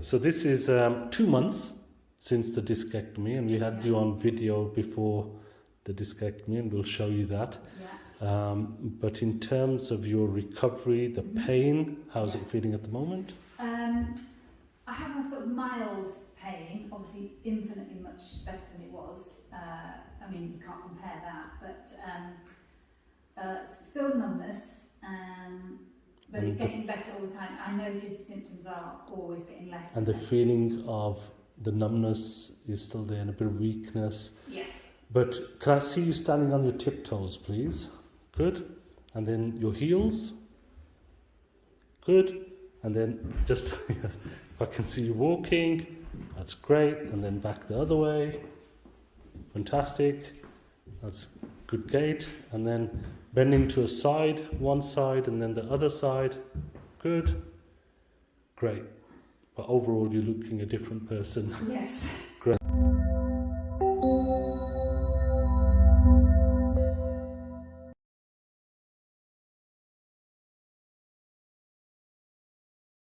So this is 2 months since the discectomy, and we had you on video before the discectomy, and we'll show you that. Yeah. But in terms of your recovery, the pain, how's it feeling at the moment? I have a sort of mild pain, obviously infinitely much better than it was. I mean, you can't compare that, but still numbness, but it's getting better all the time. I notice the symptoms are always getting less. And the feeling of the numbness is still there and a bit of weakness. Yes. But can I see you standing on your tiptoes, please? Good. And then your heels. Good. And then just, if I can see you walking, that's great. And then back the other way. Fantastic. That's good gait. And then bending to a side, one side, and then the other side. Good. Great. But overall, you're looking a different person. Yes. Great.